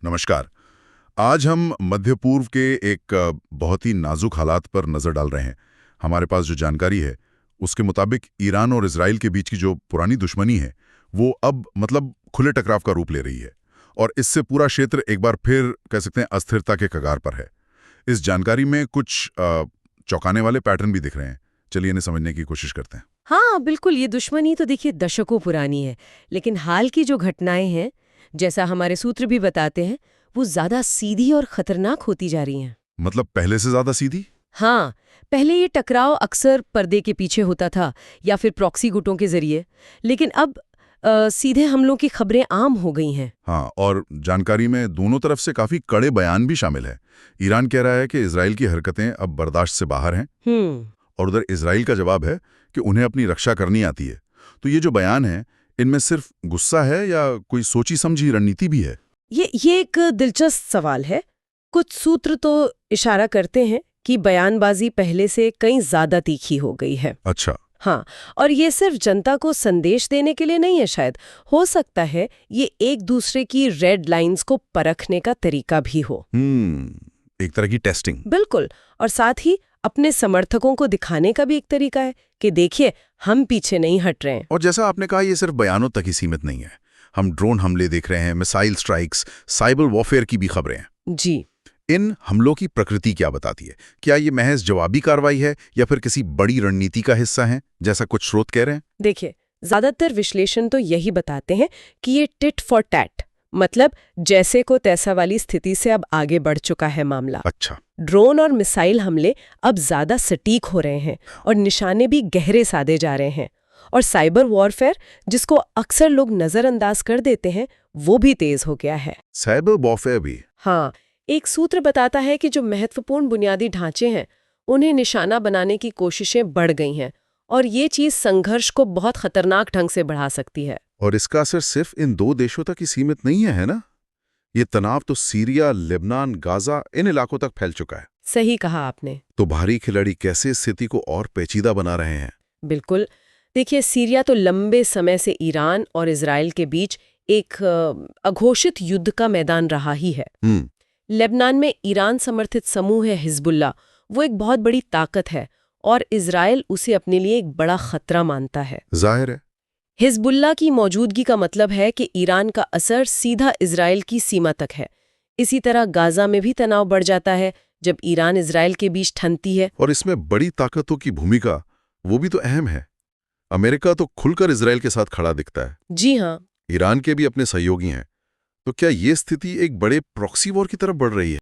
नमस्कार। आज हम मध्य पूर्व के एक बहुत ही नाजुक हालात पर नजर डाल रहे हैं। हमारे पास जो जानकारी है उसके मुताबिक ईरान और इजराइल के बीच की जो पुरानी दुश्मनी है वो अब खुले टकराव का रूप ले रही है और इससे पूरा क्षेत्र एक बार फिर कह सकते हैं अस्थिरता के कगार पर है। इस जानकारी में कुछ चौंकाने वाले पैटर्न भी दिख रहे हैं। चलिए इन्हें समझने की कोशिश करते हैं। हाँ बिल्कुल, ये दुश्मनी तो देखिए दशकों पुरानी है, लेकिन हाल की जो घटनाएं हैं, जैसा हमारे सूत्र भी बताते हैं, वो ज्यादा सीधी और खतरनाक होती जा रही हैं। मतलब पहले से ज्यादा सीधी? हाँ, पहले ये टकराव अक्सर पर्दे के पीछे होता था या फिर प्रॉक्सी गुटों के जरिए, लेकिन अब सीधे हमलों की खबरें आम हो गई हैं। हाँ, और जानकारी में दोनों तरफ से काफी कड़े बयान भी शामिल है। ईरान कह रहा है कि इजराइल की हरकतें अब बर्दाश्त से बाहर हैं और उधर इजराइल का जवाब है कि उन्हें अपनी रक्षा करनी आती है। तो ये जो बयान है, इनमें सिर्फ गुस्सा है या कोई सोची समझी रणनीति भी है? ये एक दिलचस्प सवाल है। कुछ सूत्र तो इशारा करते हैं कि बयानबाजी पहले से कहीं ज्यादा तीखी हो गई है। अच्छा। हाँ, और ये सिर्फ जनता को संदेश देने के लिए नहीं है, शायद हो सकता है ये एक दूसरे की रेड लाइंस को परखने का तरीका भी हो। एक तरह की टेस्टिंग। बिल्कुल, और साथ ही अपने समर्थकों को दिखाने का भी एक तरीका है कि देखिए हम पीछे नहीं हट रहे हैं। और जैसा आपने कहा, ये सिर्फ बयानों तक ही सीमित नहीं है। हम ड्रोन हमले देख रहे हैं, मिसाइल स्ट्राइक्स, साइबर वॉरफेयर की भी खबरें हैं। जी, इन हमलों की प्रकृति क्या बताती है? क्या ये महज जवाबी कार्रवाई है या फिर किसी बड़ी रणनीति का हिस्सा है, जैसा कुछ स्रोत कह रहे हैं? देखिए, ज्यादातर विश्लेषण तो यही बताते हैं कि ये टिट फॉर टैट, मतलब जैसे को तैसा वाली स्थिति से अब आगे बढ़ चुका है मामला। अच्छा। ड्रोन और मिसाइल हमले अब ज्यादा सटीक हो रहे हैं और निशाने भी गहरे साधे जा रहे हैं। और साइबर वॉरफेयर, जिसको अक्सर लोग नजरअंदाज कर देते हैं, वो भी तेज हो गया है। साइबर वॉरफेयर भी? हाँ, एक सूत्र बताता है कि जो महत्वपूर्ण बुनियादी ढांचे हैं उन्हें निशाना बनाने की कोशिशें बढ़ गई हैं और ये चीज संघर्ष को बहुत खतरनाक ढंग से बढ़ा सकती है। और इसका असर सिर्फ इन दो देशों तक ही सीमित नहीं है ना? ये तनाव तो सीरिया, लेबनान, गाजा, इन इलाकों तक फैल चुका है। सही कहा आपने। तो बाहरी खिलाड़ी कैसे स्थिति को और पेचीदा बना रहे हैं? बिल्कुल, देखिए सीरिया तो लंबे समय से ईरान और इजराइल के बीच एक अघोषित युद्ध का मैदान रहा ही है। लेबनान में ईरान समर्थित समूह है हिजबुल्ला, वो एक बहुत बड़ी ताकत है और इजराइल उसे अपने लिए एक बड़ा खतरा मानता है। जाहिर है। हिजबुल्ला की मौजूदगी का मतलब है कि ईरान का असर सीधा इजराइल की सीमा तक है। इसी तरह गाजा में भी तनाव बढ़ जाता है जब ईरान इजराइल के बीच ठनती है। और इसमें बड़ी ताकतों की भूमिका वो भी तो अहम है। अमेरिका तो खुलकर इजराइल के साथ खड़ा दिखता है। जी हाँ। ईरान के भी अपने सहयोगी हैं। तो क्या ये स्थिति एक बड़े प्रॉक्सी वॉर की तरफ बढ़ रही है?